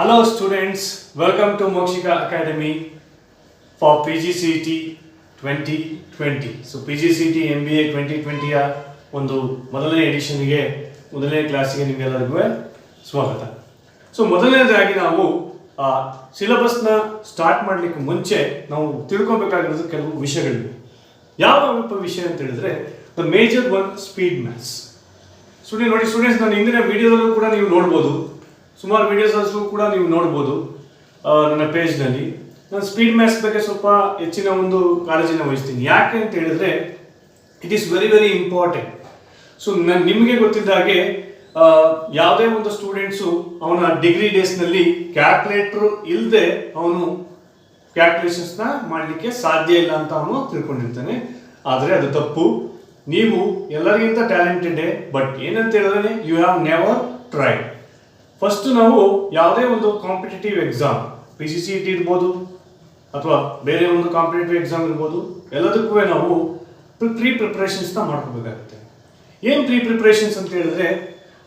Hello students, welcome to Mokshika Academy for PGCET 2020. So PGCET MBA 2020 ಒಂದು ಮೊದಲನೇ ಎಡಿಷನ್ಗೆ ಮೊದಲನೇ ಕ್ಲಾಸಿಗೆ ನಿಮಗೆಲ್ಲರಿಗೂ ಸ್ವಾಗತ. ಸೊ ಮೊದಲನೇದಾಗಿ ನಾವು ಸಿಲೆಬಸ್ನ ಸ್ಟಾರ್ಟ್ ಮಾಡಲಿಕ್ಕೆ ಮುಂಚೆ ನಾವು ತಿಳ್ಕೊಬೇಕಾಗಿರೋದು ಕೆಲವು ವಿಷಯಗಳಿವೆ. ಯಾವ ವಿಷಯ ಅಂತ ಹೇಳಿದ್ರೆ the major one speed maths. Students ನಾನು ಹಿಂದಿನ ವಿಡಿಯೋದಲ್ಲೂ ಕೂಡ ನೀವು ನೋಡ್ಬೋದು, ಸುಮಾರು ವಿಡಿಯೋಸಲ್ಲೂ ಕೂಡ ನೀವು ನೋಡ್ಬೋದು ನನ್ನ ಪೇಜ್ನಲ್ಲಿ. ನಾನು ಸ್ಪೀಡ್ ಮ್ಯಾಥ್ಸ್ ಬಗ್ಗೆ ಸ್ವಲ್ಪ ಹೆಚ್ಚಿನ ಒಂದು ಕಾಳಜಿನ ವಹಿಸ್ತೀನಿ. ಯಾಕೆ ಅಂತ ಹೇಳಿದ್ರೆ it is very very important. So ನಿಮಗೆ ಗೊತ್ತಿದ್ದ ಹಾಗೆ ಯಾವುದೇ ಒಂದು ಸ್ಟೂಡೆಂಟ್ಸು ಅವನ ಡಿಗ್ರಿ ಡೇಸ್ನಲ್ಲಿ ಕ್ಯಾಲ್ಕುಲೇಟರ್ ಇಲ್ಲದೆ ಅವನು ಕ್ಯಾಲ್ಕುಲೇಷನ್ಸ್ನ ಮಾಡಲಿಕ್ಕೆ ಸಾಧ್ಯ ಇಲ್ಲ ಅಂತ ಅವನು ತಿಳ್ಕೊಂಡಿರ್ತಾನೆ. ಆದರೆ ಅದು ತಪ್ಪು. ನೀವು ಎಲ್ಲರಿಗಿಂತ ಟ್ಯಾಲೆಂಟೆಡ್, ಬಟ್ ಏನಂತ ಹೇಳಿದ್ರೆ you have never tried. First ನಾವು ಯಾವುದೇ ಒಂದು ಕಾಂಪಿಟೇಟಿವ್ ಎಕ್ಸಾಮ್, PGCET ಇರ್ಬೋದು ಅಥವಾ ಬೇರೆ ಒಂದು ಕಾಂಪಿಟೇಟಿವ್ ಎಕ್ಸಾಮ್ ಇರ್ಬೋದು, ಎಲ್ಲದಕ್ಕೂ ನಾವು ಪ್ರಿಪ್ರೇಷನ್ಸ್ನ ಮಾಡ್ಕೋಬೇಕಾಗುತ್ತೆ. ಏನು ಪ್ರಿಪ್ರೇಷನ್ಸ್ ಅಂತ ಹೇಳಿದ್ರೆ,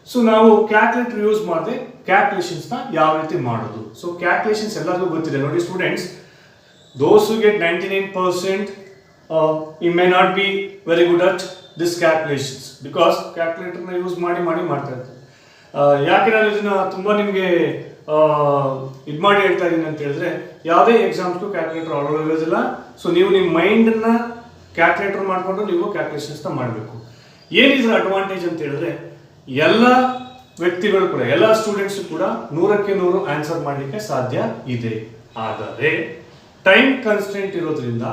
ಸೊ ನಾವು ಕ್ಯಾಲ್ಕುಲೇಟರ್ ಯೂಸ್ ಮಾಡದೆ ಕ್ಯಾಲ್ಕುಲೇಷನ್ಸ್ನ ಯಾವ ರೀತಿ ಮಾಡೋದು. ಸೊ ಕ್ಯಾಲ್ಕುಲೇಷನ್ಸ್ ಎಲ್ಲರಿಗೂ ಗೊತ್ತಿದೆ ನೋಡಿ students. Those who get 99% you may not be very good at this calculations because ಕ್ಯಾಲ್ಕುಲೇಟರ್ನ ಯೂಸ್ ಮಾಡ್ತಾ ಇರ್ತಾರೆ. ಯಾಕೆ ನಾನು ಇದನ್ನ ತುಂಬ ನಿಮಗೆ ಇದು ಮಾಡಿ ಹೇಳ್ತಾ ಇದ್ದೀನಿ ಅಂತ ಹೇಳಿದ್ರೆ, ಯಾವುದೇ ಎಕ್ಸಾಮ್ಸ್ಗೂ ಕ್ಯಾಲ್ಕುಲೇಟರ್ ಇರೋದಿಲ್ಲ. ಸೊ ನೀವು ನಿಮ್ಮ ಮೈಂಡನ್ನ ಕ್ಯಾಲ್ಕುಲೇಟರ್ ಮಾಡಿಕೊಂಡು ನೀವು ಕ್ಯಾಲ್ಕುಲೇಷನ್ಸ್ನ ಮಾಡಬೇಕು. ಏನಿದ್ರ ಅಡ್ವಾಂಟೇಜ್ ಅಂತ ಹೇಳಿದ್ರೆ, ಎಲ್ಲ ವ್ಯಕ್ತಿಗಳು ಕೂಡ, ಎಲ್ಲ ಸ್ಟೂಡೆಂಟ್ಸು ಕೂಡ 100ಕ್ಕೆ 100 ಆನ್ಸರ್ ಮಾಡಲಿಕ್ಕೆ ಸಾಧ್ಯ ಇದೆ. ಆದರೆ ಟೈಮ್ ಕನ್ಸ್ಟೆಂಟ್ ಇರೋದ್ರಿಂದ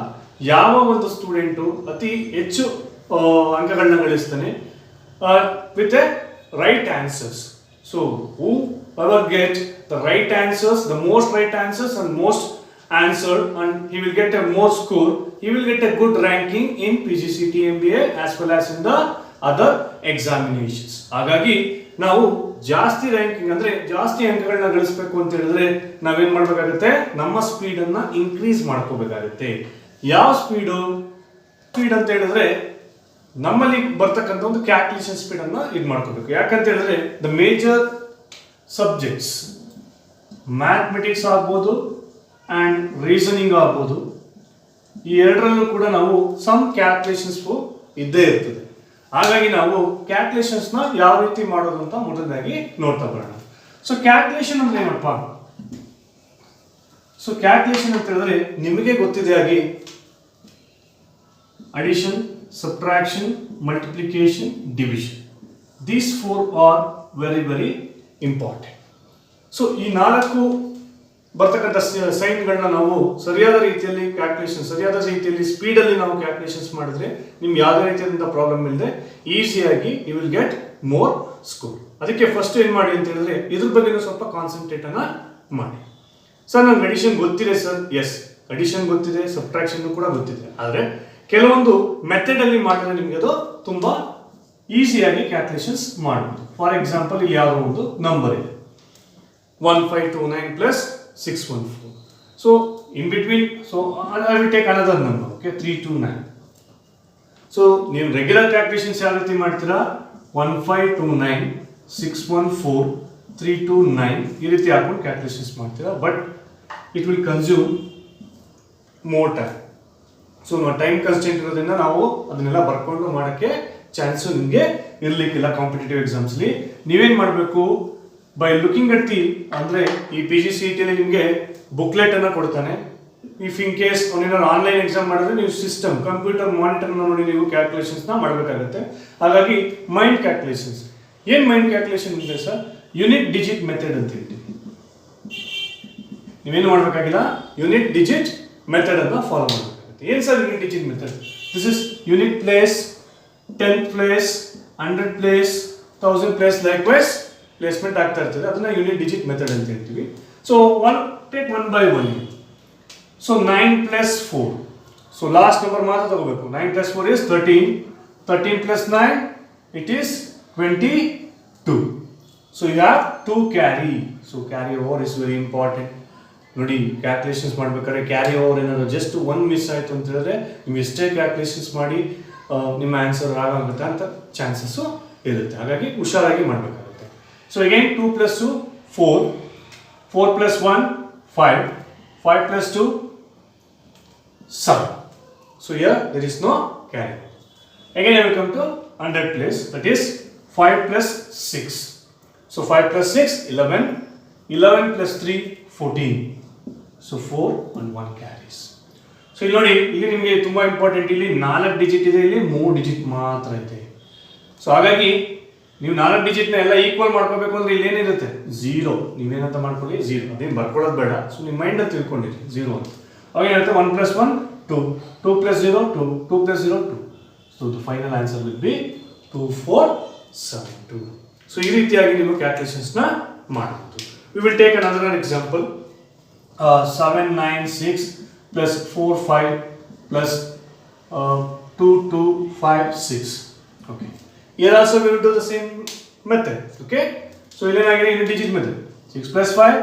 ಯಾವ ಒಂದು ಸ್ಟೂಡೆಂಟು ಅತಿ ಹೆಚ್ಚು ಅಂಕಗಳನ್ನ ಗಳಿಸ್ತಾನೆ with a right answers. So whoever get the right answers, the most right answers and most answered, and he will get a more score, he will get a good ranking in PGCET MBA as well as in the other examinations. ಹಾಗಾಗಿ ನಾವು ಜಾಸ್ತಿ ranking ಅಂದ್ರೆ ಜಾಸ್ತಿ ಅಂಕಗಳನ್ನ ಗಳಿಸಬೇಕು ಅಂತ ಹೇಳಿದ್ರೆ ನಾವೇನ್ ಮಾಡಬೇಕಾಗುತ್ತೆ, ನಮ್ಮ ಸ್ಪೀಡ್ ಅನ್ನ ಇನ್ಕ್ರೀಸ್ ಮಾಡ್ಕೋಬೇಕಾಗುತ್ತೆ. ಯಾವ ಸ್ಪೀಡ್ ಅಂತ ಹೇಳಿದ್ರೆ ನಮ್ಮಲ್ಲಿ ಬರ್ತಕ್ಕಂಥ ಒಂದು ಕ್ಯಾಲ್ಕುಲೇಷನ್ ಸ್ಪೀಡ್ ಅನ್ನ ಇದು ಮಾಡ್ಕೋಬೇಕು. ಯಾಕಂತ ಹೇಳಿದ್ರೆ ದ ಮೇಜರ್ ಸಬ್ಜೆಕ್ಟ್ಸ್ ಮ್ಯಾಥಮೆಟಿಕ್ಸ್ ಆಗ್ಬೋದು ಅಂಡ್ ರೀಸನಿಂಗ್ ಆಗ್ಬೋದು, ಈ ಎರಡರಲ್ಲೂ ಕೂಡ ನಾವು ಸಮ್ ಕ್ಯಾಲ್ಕುಲೇಷನ್ಸ್ ಇದ್ದೇ ಇರ್ತದೆ. ಹಾಗಾಗಿ ನಾವು ಕ್ಯಾಲ್ಕುಲೇಷನ್ಸ್ನ ಯಾವ ರೀತಿ ಮಾಡೋದು ಅಂತ ಮೊದಲದಾಗಿ ನೋಡ್ತಾ ಬರೋಣ. ಸೊ ಕ್ಯಾಲ್ಕುಲೇಷನ್ ಅಂದ್ರೆ ಏನಪ್ಪ? ಸೊ ಕ್ಯಾಲ್ಕುಲೇಷನ್ ಅಂತ ಹೇಳಿದ್ರೆ ನಿಮಗೆ ಗೊತ್ತಿದೆ ಆಗಿ addition, subtraction, multiplication, division. These four are very very important. So ಈ 4 ಬರ್ತಕ್ಕಂಥ ಸೈನ್ಗಳನ್ನ ನಾವು ಸರಿಯಾದ ರೀತಿಯಲ್ಲಿ ಕ್ಯಾಲ್ಕುಲೇಷನ್, ಸರಿಯಾದ ರೀತಿಯಲ್ಲಿ ಸ್ಪೀಡಲ್ಲಿ ನಾವು ಕ್ಯಾಲ್ಕುಲೇಷನ್ಸ್ ಮಾಡಿದ್ರೆ ನಿಮ್ಗೆ ಯಾವುದೇ ರೀತಿಯಾದಂಥ ಪ್ರಾಬ್ಲಮ್ ಇಲ್ಲದೆ ಈಸಿಯಾಗಿ you will get more score. ಅದಕ್ಕೆ ಫಸ್ಟ್ ಏನು ಮಾಡಿ ಅಂತ ಹೇಳಿದ್ರೆ ಇದ್ರ ಬಗ್ಗೆ ಸ್ವಲ್ಪ ಕಾನ್ಸಂಟ್ರೇಟ್ ಅನ್ನ ಮಾಡಿ. ಸರ್ ನಂಗೆ ಅಡಿಷನ್ ಗೊತ್ತಿದೆ ಸರ್, ಎಸ್ ಅಡಿಷನ್ ಗೊತ್ತಿದೆ, ಸಬ್ಟ್ರಾಕ್ಷನ್ ಕೂಡ ಗೊತ್ತಿದೆ, ಆದರೆ ಕೆಲವೊಂದು ಮೆಥಡ್ ಅಲ್ಲಿ ಮಾಡಿದ್ರೆ ನಿಮಗೆ ಅದು ತುಂಬಾ ಈಸಿಯಾಗಿ ಕ್ಯಾಲ್ಕುಲೇಷನ್ಸ್ ಮಾಡಬಹುದು. ಫಾರ್ ಎಕ್ಸಾಂಪಲ್ ಇಲ್ಲಿ ಯಾವುದೋ ಒಂದು ನಂಬರ್ ಇದೆ 1529 plus 614. So in between, so I will take another number, okay, 329. So ನೀವು ರೆಗ್ಯುಲರ್ ಕ್ಯಾಲ್ಕುಲೇಷನ್ಸ್ ಯಾವ ರೀತಿ ಮಾಡ್ತೀರಾ, 1529 614 329 ಈ ರೀತಿ ಹಾಕೊಂಡು ಕ್ಯಾಲ್ಕುಲೇಷನ್ಸ್ ಮಾಡ್ತೀರಾ. But it will consume more time. So time constant ಇರೋದ್ರಿಂದ ನಾವು ಅದನ್ನೆಲ್ಲ ಬರ್ಕೊಂಡು ಮಾಡೋಕ್ಕೆ ಚಾನ್ಸು ನಿಮಗೆ ಇರಲಿಕ್ಕಿಲ್ಲ. ಕಾಂಪಿಟೇಟಿವ್ ಎಕ್ಸಾಮ್ಸ್ಲಿ ನೀವೇನು ಮಾಡಬೇಕು, ಬೈ ಲುಕಿಂಗ್ ಅಟ್ ದಿ, ಅಂದರೆ ಈ PGCET ನಿಮಗೆ ಬುಕ್ಲೆಟ್ ಅನ್ನು ಕೊಡ್ತಾನೆ. ಇಫ್ ಇನ್ ಕೇಸ್ ಅವನೇನಾದ್ರು ಆನ್ಲೈನ್ ಎಕ್ಸಾಮ್ ಮಾಡಿದ್ರೆ ನೀವು ಸಿಸ್ಟಮ್, ಕಂಪ್ಯೂಟರ್ ಮಾನಿಟರ್ನ ನೋಡಿ ನೀವು ಕ್ಯಾಲ್ಕುಲೇಷನ್ಸ್ನ ಮಾಡಬೇಕಾಗುತ್ತೆ. ಹಾಗಾಗಿ ಮೈಂಡ್ ಕ್ಯಾಲ್ಕುಲೇಷನ್ಸ್, ಏನು ಮೈಂಡ್ ಕ್ಯಾಲ್ಕುಲೇಷನ್ ಇದೆ ಸರ್, ಯೂನಿಟ್ ಡಿಜಿಟ್ ಮೆಥಡ್ ಅಂತ ಹೇಳ್ತೀವಿ. ನೀವೇನು ಮಾಡಬೇಕಾಗಿಲ್ಲ, ಯೂನಿಟ್ ಡಿಜಿಟ್ ಮೆಥಡ್ ಅನ್ನು ಫಾಲೋ ಮಾಡಬೇಕು. ಏನು sir unit digit method? This is unit place, 10th place, 100th place, 1000th place, likewise placement ಆಗ್ತಾ ಇರ್ತದೆ. ಅದನ್ನ ಯೂನಿಟ್ ಡಿಜಿಟ್ ಮೆಥಡ್ ಅಂತ ಹೇಳ್ತೀವಿ. So take 1 by 1. So 9 plus 4, so last number ಮಾತ್ರ ತಗೋಬೇಕು. 9 plus 4 is 13. 13 plus 9 it is 22. So you have to carry. So carry over is very important. ನೋಡಿ calculations ಮಾಡ್ಬೇಕಾದ್ರೆ carry over ಏನಾದ್ರು ಜಸ್ಟ್ 1 ಮಿಸ್ ಆಯಿತು ಅಂತ ಹೇಳಿದ್ರೆ ನೀವು ಎಷ್ಟೇ ಕ್ಯಾಲ್ಕುಲೇಷನ್ಸ್ ಮಾಡಿ ನಿಮ್ಮ ಆನ್ಸರ್ ಆಗುತ್ತೆ ಅಂತ ಚಾನ್ಸಸ್ಸು ಇರುತ್ತೆ. ಹಾಗಾಗಿ ಹುಷಾರಾಗಿ ಮಾಡಬೇಕಾಗುತ್ತೆ. So again 2 plus 2 4, 4 plus 1, 5. 5 plus 2, 7. So here there is no carry. Again I will come to 100 place, that is 5 plus 6. So 5 plus 6, 11. 11 plus 3, 14. So 4 and 1 carries. So ಇಲ್ಲಿ ನೋಡಿ, ಇಲ್ಲಿ ನಿಮಗೆ ತುಂಬಾ ಇಂಪಾರ್ಟೆಂಟ್, ಇಲ್ಲಿ 4 ಡಿಜಿಟ್ ಇದೆ, ಇಲ್ಲಿ 3 ಡಿಜಿಟ್ ಮಾತ್ರ ಇದೆ. ಸೊ ಹಾಗಾಗಿ ನೀವು 4 ಡಿಜಿಟ್ ನ ಎಲ್ಲ ಈಕ್ವಲ್ ಮಾಡ್ಕೋಬೇಕು ಅಂದ್ರೆ ಇಲ್ಲಿ ಏನಿರುತ್ತೆ, 0. ನೀವೇನಂತ ಮಾಡ್ಕೊಳ್ಳಿ, 0. ಅದೇನು ಬರ್ಕೊಳ್ಳೋದು ಬೇಡ. ಸೊ ನಿಮ್ಮ ಮೈಂಡ್ ಅಲ್ಲಿ ತಿಳ್ಕೊಂಡಿರಿ 0 ಅಂತ. ಅವಾಗ ಏನಾಗುತ್ತೆ, 1 plus 1, 2. 2 plus 0, 2. 2 plus 0, 2. So the final answer will be 2472. So ಈ ರೀತಿಯಾಗಿ ನೀವು ಕ್ಯಾಲ್ಕುಲೇಷನ್ಸ್ ನ ಮಾಡಬಹುದು. We will take another example. 7 9 6 plus 4 5 plus 2 2 5 6. Okay. Here also we will do the same method. Okay. So ಇಲ್ಲಿ ಏನಾಗಿದೆ, ಇದು digit method. 6 plus 5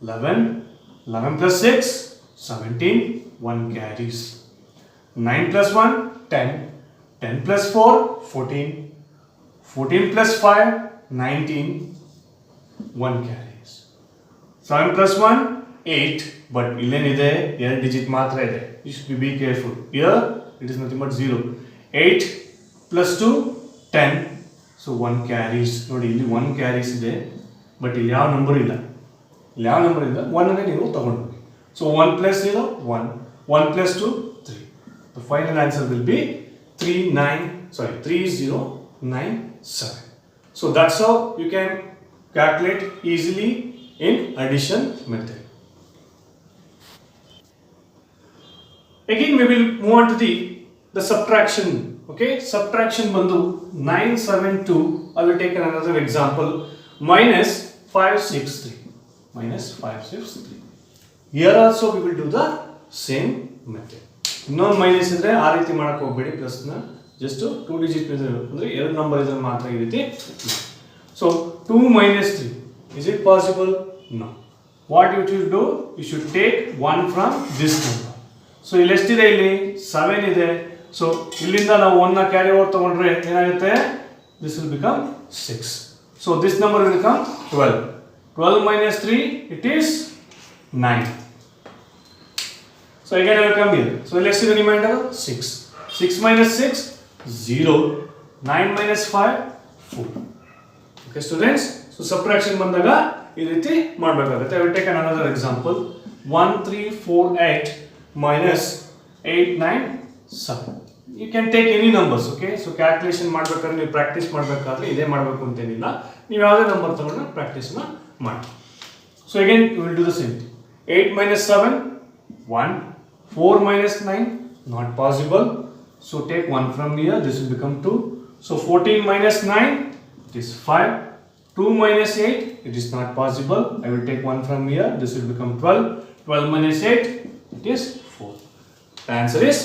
11. 11 plus 6 17. 1 carries. 9 plus 1 10. 10 plus 4 14. 14 plus 5 19. 1 carries. 7 plus 1 8. But illenide 2 digit matra ide. You should be careful. Here it is nothing but 0. 8 plus 2 10. So 1 carries. Nodi illi 1 carries ide, but illi yav number illa. Illi yav number illa, 1 anne neevu tagondu hogi. So 1 plus 0 1. 1 plus 2 3. The final answer will be 3097. So that's how you can calculate easily in addition method. Again we will move on to the subtraction. Okay, subtraction bandu 972. I will take another example. Minus 563. Minus 563. Here also we will do the same method. ಇನ್ನೊಂದು minus ಇದ್ರೆ ಆ ರೀತಿ ಮಾಡಕ್ಕೆ ಹೋಗಬೇಡಿ, plus ನ just 2 digit ಅಂದ್ರೆ 2 number ಇದ್ರೆ ಮಾತ್ರ ಈ ರೀತಿ. So 2 minus 3, is it possible? No. What you should do, you should take 1 from this number. So ಇಲ್ಲಿ ಎಷ್ಟಿದೆ, ಇಲ್ಲಿ 7 ಇದೆ. ಸೊ ಇಲ್ಲಿಂದ ನಾವು 1 ನ ಕ್ಯಾರಿ ಓವರ್ ತಗೊಂಡ್ರೆ ಏನಾಗುತ್ತೆ, this will become 6. So this number will become 12. 12 minus 3, it is 9. So again I will come here. So let's see the remainder. 6. 6 minus 6, 0. 9 minus 5, 4. Okay students, so subtraction ಬಂದಾಗ ಈ ರೀತಿ ಮಾಡಬೇಕಾಗುತ್ತೆ. I will take another example. 1 3 4 8 minus 8 9 7. You can take any numbers. Okay, so calculation ಮಾಡಬೇಕಾದ್ರೆ ನೀವು practice ಮಾಡಬೇಕಾದ್ರೆ ಇದೇ ಮಾಡಬೇಕು ಅಂತ ಏನಿಲ್ಲ, ನೀವು ಯಾವುದೇ ನಂಬರ್ ತಗೊಂಡು ಪ್ರಾಕ್ಟೀಸ್ ಮಾಡಿ. So again we will do the same thing. 8 minus 7 1. 4 minus 9, not possible. So take 1 from here, this will become 2. So 14 minus 9, it is 5. 2 minus 8, it is not possible. I will take 1 from here, this will become 12. 12 minus 8, it is 4. The answer is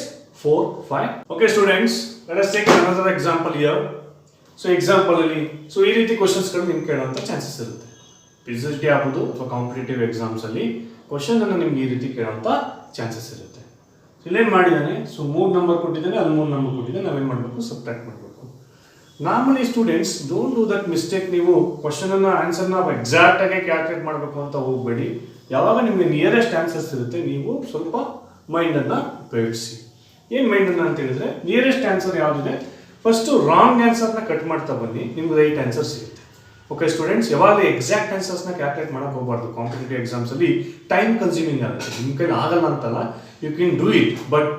4 5. Okay students, let us take another example here. So example ಅಲ್ಲಿ, so ಈ ರೀತಿ questions ಗಳು ನಿಮಗೆ ಕೇಳುವಂತ chances ಇರುತ್ತೆ. PGCET ಆಗ್ಬೋದು ಅಥವಾ competitive exams ಅಲ್ಲಿ question ಅನ್ನು ನಿಮಗೆ ಈ ರೀತಿ ಕೇಳುವಂತ ಚಾನ್ಸಸ್ ಇರುತ್ತೆ. ಇಲ್ಲೇನು ಮಾಡಿದ್ದಾನೆ, ಸೊ 3 ನಂಬರ್ ಕೊಟ್ಟಿದ್ದಾನೆ, ಅಲ್ಲಿ 3 ನಂಬರ್ ಕೊಟ್ಟಿದ್ದಾನೆ, ನಾವೇನು ಮಾಡಬೇಕು, ಸಬ್ಟ್ರಾಕ್ಟ್ ಮಾಡಬೇಕು. Normally students don't do that mistake. ನೀವು ಕ್ವಶನ್ ಅನ್ನ ಆನ್ಸರ್ನ ಎಕ್ಸಾಕ್ಟ್ ಆಗಿ ಕ್ಯಾಲ್ಕುಲೇಟ್ ಮಾಡಬೇಕು ಅಂತ ಹೋಗಬೇಡಿ. ಯಾವಾಗ ನಿಮಗೆ ನಿಯರೆಸ್ಟ್ ಆನ್ಸರ್ಸ್ ಇರುತ್ತೆ, ನೀವು ಸ್ವಲ್ಪ ಮೈಂಡನ್ನು ಉಪಯೋಗಿಸಿ. ಏನು ಮೈಂಡನ್ನು ಅಂತ ಹೇಳಿದ್ರೆ, ನಿಯರೆಸ್ಟ್ ಆನ್ಸರ್ ಯಾವುದಿದೆ ಫಸ್ಟು ರಾಂಗ್ ಆನ್ಸರ್ನ ಕಟ್ ಮಾಡ್ತಾ ಬನ್ನಿ, ನಿಮ್ಗೆ ರೈಟ್ ಆನ್ಸರ್ ಸಿಗುತ್ತೆ. ಓಕೆ ಸ್ಟೂಡೆಂಟ್ಸ್, ಯಾವಾಗ ಎಕ್ಸಾಕ್ಟ್ ಆನ್ಸರ್ಸ್ನ ಕ್ಯಾಲ್ಕುಲೇಟ್ ಮಾಡಕ್ಕೆ ಹೋಗಬಾರ್ದು. ಕಾಂಪಿಟೇಟಿವ್ ಎಕ್ಸಾಮ್ಸಲ್ಲಿ ಟೈಮ್ ಕನ್ಸ್ಯೂಮಿಂಗ್ ಆಗುತ್ತೆ. ನಿಮ್ಮ ಕೈಲಿ ಆಗಲ್ಲ ಅಂತಲ್ಲ, you can do it, but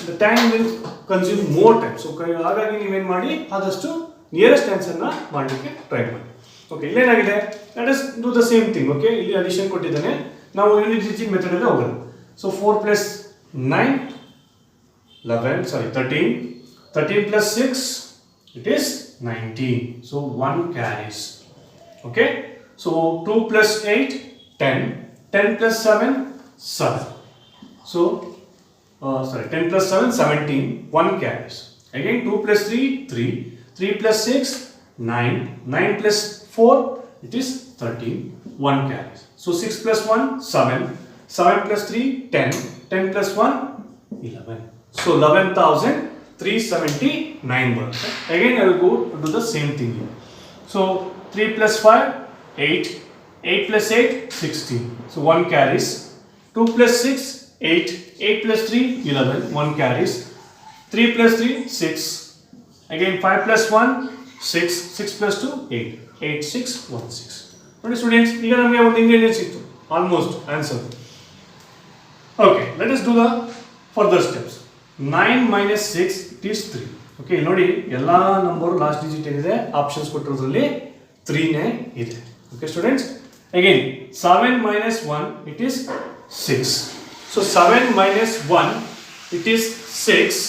the time will consume more time. So ಹಾಗಾಗಿ ನೀವೇನು ಮಾಡಿ, ಆದಷ್ಟು ನಿಯರೆಸ್ಟ್ ಆನ್ಸರ್ನ ಮಾಡಲಿಕ್ಕೆ ಟ್ರೈ ಮಾಡಿ. ಓಕೆ, ಇಲ್ಲೇನಾಗಿದೆ, let us do the same thing. Okay, ಇಲ್ಲಿ ಅಡಿಷನ್ ಕೊಟ್ಟಿದ್ದಾನೆ, ನಾವು ಯೂನಿಟ್ ಟೀಚಿಂಗ್ ಮೆಥಡಲ್ಲೇ ಹೋಗೋಣ. So 4 plus 9 11, sorry 13. 13 plus 6, it is 19. So 1 carries. Okay, so 2 plus 8 10. 10 plus 7 7. So 10 plus 7 17. 1 carries. Again 2 plus 3 3. 3 plus 6 9. 9 plus 4, it is 13. 1 carries. So 6 plus 1 7. 7 plus 3 10. 10 plus 1 11. So 11,379 words. Again I will go to do the same thing here. So 3 plus 5 8. 8 plus 8, 16. So 1 carries. 2 plus 6, 8. 8 plus 3, 11. 1 carries. 3 plus 3, 6. Again 5 plus 1, 6. 6 plus 2, 8. 8, 6, 1, 6. But students, here we have ingredients. Almost answer. Okay, let us do the further steps. 9 minus 6, it is 3. Okay, ನೋಡಿ ಎಲ್ಲಾ number last digit ಏನಿದೆ options ಕೊಟ್ಟಿರೋದ್ರಲ್ಲಿ 3 ನೇ ಇದೆ. Okay students, again 7 minus 1, it is 6. So 7 minus 1, it is 6.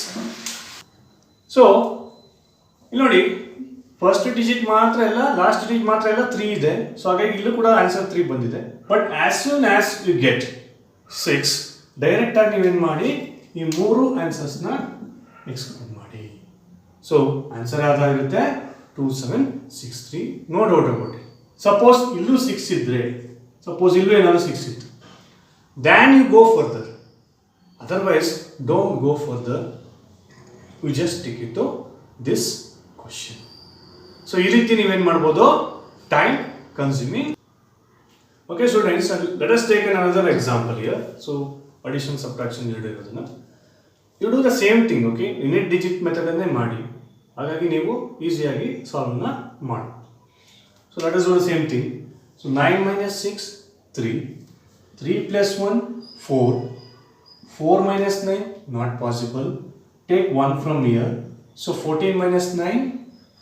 So ಇಲ್ಲಿ ನೋಡಿ first digit ಮಾತ್ರ ಇಲ್ಲ, last digit ಮಾತ್ರ ಇಲ್ಲ, 3 ಇದೆ. ಸೊ ಹಾಗಾಗಿ ಇಲ್ಲೂ ಕೂಡ ಆನ್ಸರ್ 3 ಬಂದಿದೆ. But as soon as you get 6, direct ಆಗಿ ನೀವೇನು ಮಾಡಿ ಈ ಮೂರು ಆನ್ಸರ್ಸ್ ನ ಎಕ್ಸ್ಕ್ಲೂಡ್ ಮಾಡಿ. ಸೊ ಆನ್ಸರ್ ಯಾವ್ದಾಗಿರುತ್ತೆ 2763. No doubt about it. Suppose ಇಲ್ಲೂ 6 ಇದ್ರೆ, ಸಪೋಸ್ ಇಲ್ಲೂ ಏನಾದ್ರು 6 ಇತ್ತು, then you go further. Otherwise don't go further. You just stick it to this question. So ಈ ರೀತಿ ನೀವೇನ್ ಮಾಡ್ಬೋದು, time consuming. Okay students, let us take another example here. So addition subtraction ಇರೋದನ್ನ you do the same thing. Okay, unit digit method ಅನ್ನೇ ಮಾಡಿ, ಹಾಗಾಗಿ ನೀವು ಈಸಿಯಾಗಿ ಸಾಲ್ವ್ ನ ಮಾಡಿ. So let us do the same thing. So 9 minus 6, 3. 3 plus 1, 4. 4 minus 9, not possible. Take 1 from here. So 14 minus 9,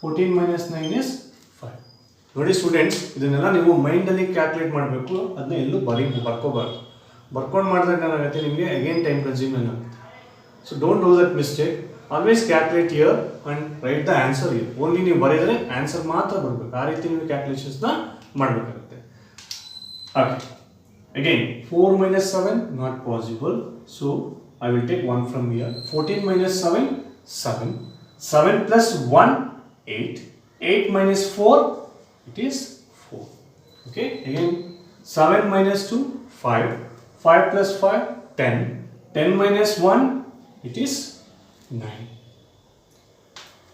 14 minus 9 is 5. ನೋಡಿ students, ಇದನ್ನೆಲ್ಲ ನೀವು ಮೈಂಡಲ್ಲಿ ಕ್ಯಾಲ್ಕುಲೇಟ್ ಮಾಡಬೇಕು, ಅದನ್ನ ಎಲ್ಲೂ ಬರ್ಕೋಬಾರ್ದು. ಬರ್ಕೊಂಡು ಮಾಡಿದಾಗ ಏನಾಗುತ್ತೆ, ನಿಮಗೆ ಅಗೇನ್ ಟೈಮ್ ಕನ್ಸ್ಯೂಮ್ ಆಗುತ್ತೆ. So don't do that mistake. Always calculate here and write the answer here. Only ನೀವು ಬರೆದರೆ ಆನ್ಸರ್ ಮಾತ್ರ ಬರಬೇಕು, ಆ ರೀತಿ ನೀವು ಕ್ಯಾಲ್ಕುಲೇಷನ್ಸ್ನ ಮಾಡಬೇಕಾಗುತ್ತೆ. Okay, again 4 minus 7, not possible. So I will take 1 from here. 14 minus 7, 7. 7 plus 1, 8. 8 minus 4, it is 4. Okay, again 7 minus 2, 5. 5 plus 5, 10. 10 minus 1, it is 9.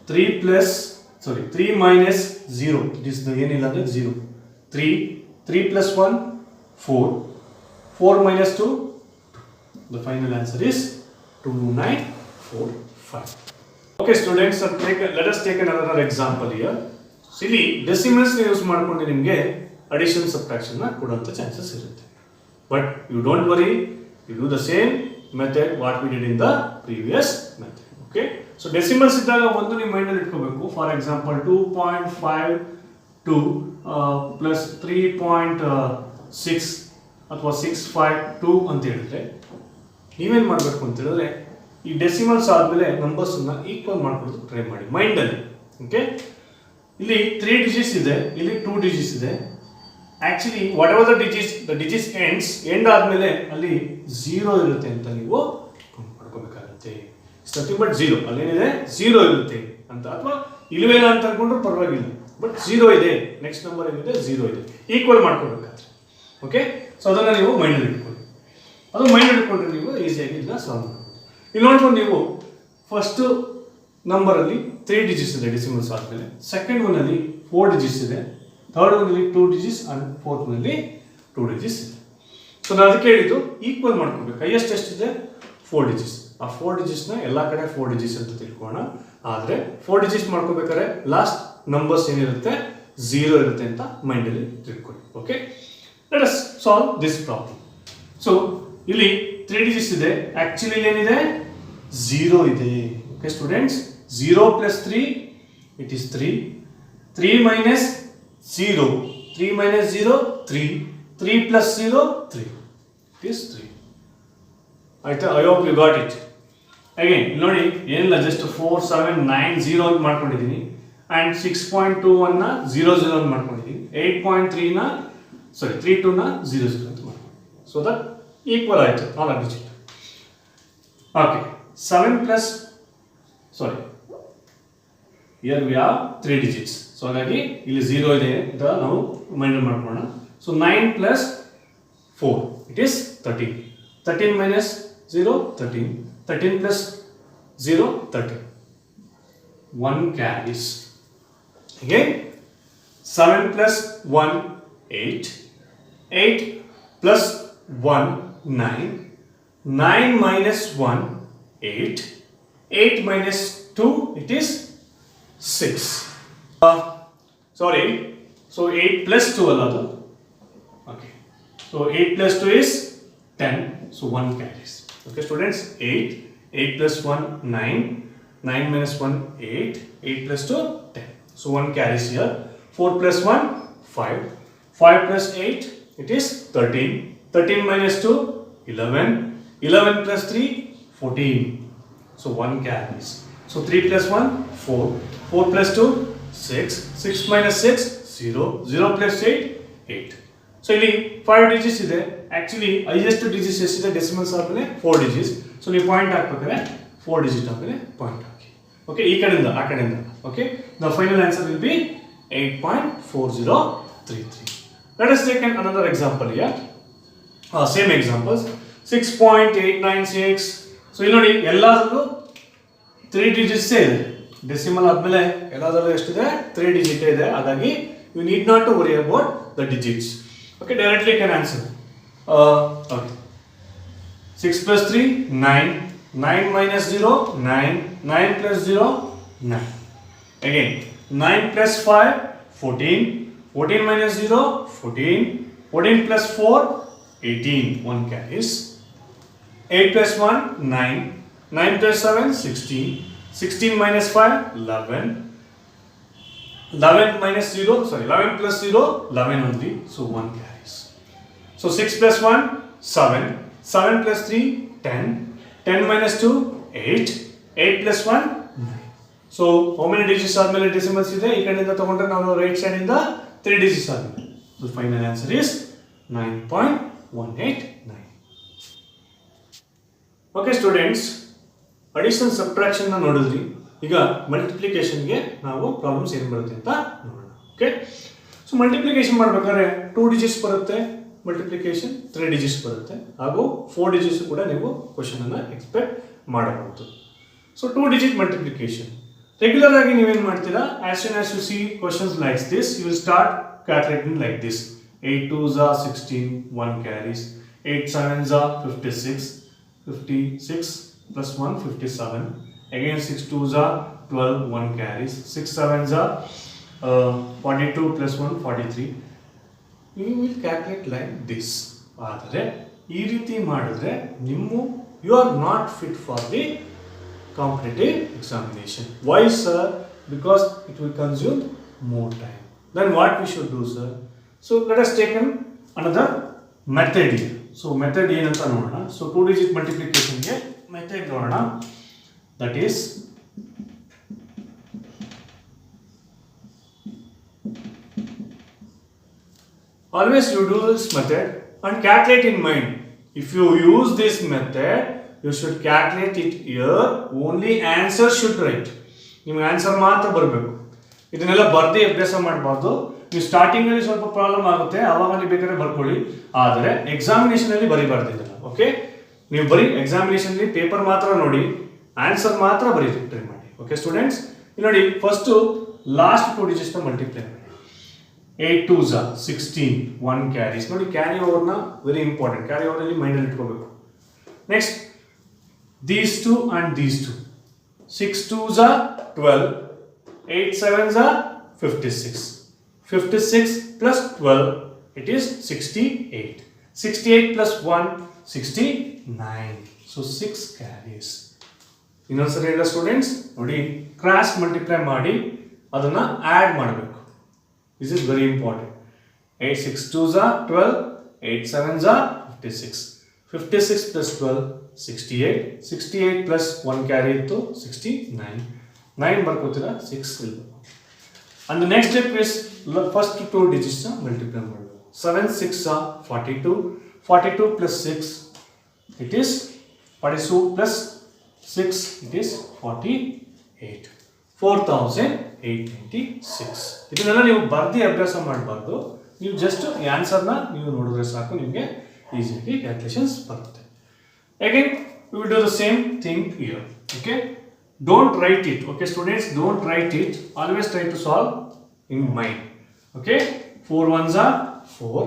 3 minus 0, it is the ಏನಿಲ್ಲ 0. 3 plus 1, 4. 4 minus 2, 2. The final answer is 2945. Okay students, let us take another example here. So ಇಲ್ಲಿ decimals use ಮಾಡ್ಕೊಂಡು ನಿಮಗೆ addition subtraction ನ ಕೊಡುವಂತ chances ಇರುತ್ತೆ. But you don't worry, you do the same method what we did in the previous method. Okay, so decimals ಇದ್ದಾಗ ಒಂದು ನಿಮ್ಮ mind ಅಲ್ಲಿ ಇಟ್ಕೋಬೇಕು. ಫಾರ್ ಎಕ್ಸಾಂಪಲ್ 2.52 ಪ್ಲಸ್ 3.6 ಅಥವಾ 652 ಅಂತ ಹೇಳಿದ್ರೆ ನೀವೇನು ಮಾಡಬೇಕು ಅಂತ ಹೇಳಿದ್ರೆ, ಈ ಡೆಸಿಮಲ್ಸ್ ಆದಮೇಲೆ ನಂಬರ್ಸನ್ನ ಈಕ್ವಲ್ ಮಾಡ್ಕೊಳ್ಳೋದು ಟ್ರೈ ಮಾಡಿ ಮೈಂಡಲ್ಲಿ. ಓಕೆ, ಇಲ್ಲಿ 3 ಡಿಜಿಟ್ಸ್ ಇದೆ, ಇಲ್ಲಿ 2 ಡಿಜಿಟ್ಸ್ ಇದೆ. Actually what ever the digits end ಆದಮೇಲೆ ಅಲ್ಲಿ 0 ಇರುತ್ತೆ ಅಂತ ನೀವು ಮಾಡ್ಕೋಬೇಕಾಗುತ್ತೆ. It's nothing but 0. ಅಲ್ಲೇನಿದೆ 0 ಇರುತ್ತೆ ಅಂತ, ಅಥವಾ ಇಲ್ವೇನ ಅಂತ ಅನ್ಕೊಂಡ್ರು ಪರವಾಗಿಲ್ಲ, ಬಟ್ 0 ಇದೆ. ನೆಕ್ಸ್ಟ್ ನಂಬರ್ ಏನಿದೆ 0 ಇದೆ, ಈಕ್ವಲ್ ಮಾಡ್ಕೋಬೇಕಾದ್ರೆ. ಓಕೆ, ಸೊ ಅದನ್ನು ನೀವು ಮೈಂಡಲ್ಲಿ ಇಟ್ಕೊಳ್ಳಿ. ಅದು ಮೈಂಡಲ್ಲಿ ಇಟ್ಕೊಂಡ್ರೆ ನೀವು ಈಸಿಯಾಗಿ ಇದನ್ನ ಸಾಲ್ವ್ ಮಾಡ್ಬೋದು. ಇಲ್ಲಿ ನೋಡ್ಕೊಂಡು ನೀವು ಫಸ್ಟ್ ನಂಬರಲ್ಲಿ 3 ಡಿಜಿಟ್ಸ್ ಇದೆ ಡೆಸಿಮಲ್ಸ್ ಆದಮೇಲೆ, ಸೆಕೆಂಡ್ ಒನ್ನಲ್ಲಿ 4 ಡಿಜಿಟ್ಸ್ ಇದೆ, ಥರ್ಡ್ ಒನ್ನಲ್ಲಿ 2 ಡಿಜಿಟ್ಸ್ ಅಂಡ್ ಫೋರ್ತ್ ಒನ್ನಲ್ಲಿ 2 ಡಿಜಿಟ್ಸ್ ಇದೆ. ಸೊ ನಾನು ಅದಕ್ಕೆ ಹೇಳಿದ್ದು ಈಕ್ವಲ್ ಮಾಡ್ಕೋಬೇಕು. ಹೈಯೆಸ್ಟ್ ಎಷ್ಟಿದೆ 4 ಡಿಜಿಟ್ಸ್. ಆ 4 ಡಿಜಿಟ್ಸ್ನ ಎಲ್ಲ ಕಡೆ 4 ಡಿಜಿಟ್ಸ್ ಅಂತ ತಿಳ್ಕೋಣ. ಆದರೆ 4 ಡಿಜಿಟ್ಸ್ ಮಾಡ್ಕೋಬೇಕಾದ್ರೆ ಲಾಸ್ಟ್ ನಂಬರ್ಸ್ ಏನಿರುತ್ತೆ 0 ಇರುತ್ತೆ ಅಂತ ಮೈಂಡಲ್ಲಿ ತಿಳ್ಕೊಳ್ಳಿ. Okay, let us solve this problem. So ಇಲ್ಲಿ 3 ಡಿಜಿಟ್ಸ್ ಇದೆ, ಆಕ್ಚುಲಿ ಏನಿದೆ 0 ಇದೆ. Okay students, 0 plus 3, it is 3. 3 minus 0, 3 minus 0, 3. 3 plus 0, 3. It is 3. I hope you got it. Again, ನೋಡಿ ಏನಿಲ್ಲ, ಜಸ್ಟ್ 4, 7, 9, 0 ಅಂತ ಮಾಡ್ಕೊಂಡಿದ್ದೀನಿ. ಆ್ಯಂಡ್ 6.21 ನ 0, 0 ಅಂತ ಮಾಡ್ಕೊಂಡಿದ್ದೀನಿ. 8.3 ನ 32 ನ 0, 0 ಅಂತ ಮಾಡ್ಕೊಂಡು, ಸೊ ದಟ್ ಈಕ್ವಲ್ ಆಯಿತು all digit. Okay, 7 plus, sorry, here we have 3 digits. So ಹಾಗಾಗಿ ಇಲ್ಲಿ 0 ಇದೆ ಅಂತ ನಾವು ಮೈಂಡ್ ಮಾಡ್ಕೊಳ್ಳೋಣ. So 9 plus 4, it is 13. 13 minus 0, 13. 13 plus 0, 13. 1 carries. Again, 7 plus 1, 8. 8 plus 1 9, 9 minus 1 8, 8 minus 2 it is 6. Sorry, so 8 plus 2 alladu. Okay, so 8 plus 2 is 10, so 1 carries. Okay students, 8 plus 1 9, 9 minus 1 8, 8 plus 2 10, so 1 carries here. 4 plus 1 5, 5 plus 8 it is 13, 13 minus 2 11, 11 plus 3 14, so 1 carries. So 3 plus 1 4, 4 plus 2 6, 6 minus 6 0, 0 plus 8 8. So ಇಲ್ಲಿ 5 digits ಇದೆ. Actually highest digits ಎಷ್ಟಿದೆ decimals ಆದ್ಮೇಲೆ 4 digits. So ನೀವು point ಹಾಕಬೇಕಾದ್ರೆ 4 digit ಆದ್ಮೇಲೆ point ಹಾಕಿ. Okay, ಈ ಕಡೆಯಿಂದ ಆ ಕಡೆಯಿಂದ. Okay, the final answer will be 8.4033. Let us take another example here. Same examples. 6.896. So ಇಲ್ಲಿ ನೋಡಿ ಎಲ್ಲದರಲ್ಲೂ 3 digits ಇದೆ. ಡೆಸಿಮಲ್ ಆದ್ಮೇಲೆ ಎಲ್ಲದರಲ್ಲೂ ಎಷ್ಟಿದೆ? 3 digit ಇದೆ. ಹಾಗಾಗಿ you need not to worry about the digits. Okay, directly can answer. Okay. 6 plus 3 9, 9 minus 0 9, 9 plus 0 9. Again 9 plus 5 14, 14 minus 0 14, 14 plus 4 18, 1 carries. 8 plus 1 9, 9 plus 7 16, 16 minus 5 11, 11 minus 0, sorry, 11 plus 0 11 only, so 1 carries. So 6 plus 1 7, 7 plus 3 10, 10 minus 2 8, 8 plus 1 9. So how many digits ಆದ್ಮೇಲೆ decimals ಇದೆ? ಈ ಕಡೆಯಿಂದ ತಗೊಂಡ್ರೆ ನಾವು right side ಇಂದ 3 digits ಆದ್ಮೇಲೆ. So final answer is 9.189. Okay students, addition subtraction ನ ನೋಡಿದ್ರಿ. ಈಗ ಮಲ್ಟಿಪ್ಲಿಕೇಶನ್ ಗೆ ನಾವು ಪ್ರಾಬ್ಲಮ್ಸ್ ಏನು ಬರುತ್ತೆ ಅಂತ ನೋಡೋಣ. ಓಕೆ, ಸೊ ಮಲ್ಟಿಪ್ಲಿಕೇಶನ್ ಮಾಡಬೇಕಾದ್ರೆ 2 digits ಬರುತ್ತೆ, ಮಲ್ಟಿಪ್ಲಿಕೇಶನ್ 3 digits ಬರುತ್ತೆ, ಹಾಗೂ 4 digits ಕೂಡ ನೀವು ಕ್ವೆಶ್ಚನ್ ಅನ್ನ ಎಕ್ಸ್ಪೆಕ್ಟ್ ಮಾಡಬಹುದು. ಸೊ 2 digit ಮಲ್ಟಿಪ್ಲಿಕೇಶನ್ ರೆಗ್ಯುಲರ್ ಆಗಿ ನೀವೇನು ಮಾಡ್ತೀರಾ? as soon as you see questions like this, you will start calculating like this. 8 2s are 16, 1 carries. 8 7s are 56, 56 plus 1 57. Again 6 2s are 12, 1 carries. 6 7s are 42 plus 1 43. You will calculate like this. ಆದರೆ ಈ ರೀತಿ ಮಾಡಿದ್ರೆ you are not fit for the competitive examination. Why sir? Because it will consume more time. Then what we should do sir? So let us take another method here. So method ಏನಂತ ನೋಡೋಣ. So 2 digit multiplication ಗೆ method ನೋಡೋಣ. That is always you do this method and calculate in mind. If you use this method, you should calculate it here. Only answer should write. ನಿಮಗೆ answer ಮಾತ್ರ ಬರಬೇಕು. ಇದನ್ನೆಲ್ಲ ಬರ್ದಿ ಅಭ್ಯಾಸ ಮಾಡಬಾರ್ದು. ನೀವು ಸ್ಟಾರ್ಟಿಂಗ್ ಅಲ್ಲಿ ಸ್ವಲ್ಪ ಪ್ರಾಬ್ಲಮ್ ಆಗುತ್ತೆ, ಆವಾಗ ನೀವು ಬೇಕಾದ್ರೆ ಬರ್ಕೊಳ್ಳಿ, ಆದರೆ ಎಕ್ಸಾಮಿನೇಷನ್ ಅಲ್ಲಿ ಬರಿಬಾರ್ದು ಇದನ್ನ. ಓಕೆ, ನೀವು ಬರೀ ಎಕ್ಸಾಮಿನೇಷನ್ ಅಲ್ಲಿ ಪೇಪರ್ ಮಾತ್ರ ನೋಡಿ, ಆನ್ಸರ್ ಮಾತ್ರ ಬರೀರಿ, ಟ್ರೈ ಮಾಡಿ. ಓಕೆ ಸ್ಟೂಡೆಂಟ್ಸ್, ಇಲ್ಲಿ ನೋಡಿ ಫಸ್ಟ್ ಲಾಸ್ಟ್ 2 digits ನ ಮಲ್ಟಿಪ್ಲೈ ಮಾಡಿ. 8 2s are 16, 1 carries. ನೋಡಿ ಕ್ಯಾರಿ ಓವರ್ ನ ವೆರಿ ಇಂಪಾರ್ಟೆಂಟ್, ಕ್ಯಾರಿ ಓವರ್ ಅಲ್ಲಿ ಮೈಂಡ್ ಅಲ್ಲಿ ಇಟ್ಕೋಬೇಕು. Next these two and these two. 6 2s are 12, 8 7s are 56. 56 plus 12 it is 68. 68 plus 1 69. So 6 carries. ಇನ್ನೊಂದ್ಸರಿ ಎಲ್ಲ ಸ್ಟೂಡೆಂಟ್ಸ್ ನೋಡಿ, ಕ್ರಾಸ್ ಮಲ್ಟಿಪ್ಲೈ ಮಾಡಿ ಅದನ್ನ ಆಡ್ ಮಾಡಬೇಕು. This is very important. 8 6 2s are 12, 8 7s are 56. 56 plus 12 68. 68 plus 1 carry ಇತ್ತು 69. 9 ಬರ್ಕೋತೀರಾ, 6 ಇಲ್ಲ. And the next step is first 2 digits multiply ಮಾಡಬೇಕು. 7 6 are 42. 42 plus 6 it is 42 plus 6 it is 48. 4896. ಇದನ್ನೆಲ್ಲ ನೀವು ಬರ್ದಿ ಅಭ್ಯಾಸ ಮಾಡಬಾರ್ದು. ನೀವು ಜಸ್ಟ್ ಈ ಆನ್ಸರ್ನ ನೀವು ನೋಡಿದ್ರೆ ಸಾಕು, ನಿಮಗೆ ಈಸಿಯಾಗಿ ಕ್ಯಾಲ್ಕುಲೇಷನ್ಸ್ ಬರುತ್ತೆ. Again we will do the same thing here. Okay, don't write it. Okay students, don't write it, always try to solve in mind. Okay, 4 1s are 4,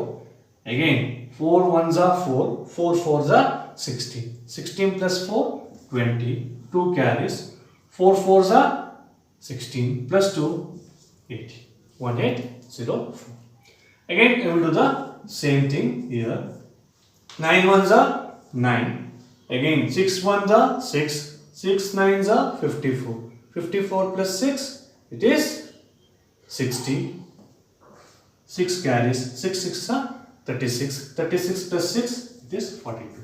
Again 4 ones are 4, 4 fours are 16. 16 plus 4, 20. 2 carries. 4 fours are 16 plus 2, 18. 1804. Again I will do the same thing here. 9 ones are 9. Again 6 ones are 6. 6 nines are 54. 54 plus 6, it is 60. 6 carries. 6 6 are 36. 36 plus 6, it is 42.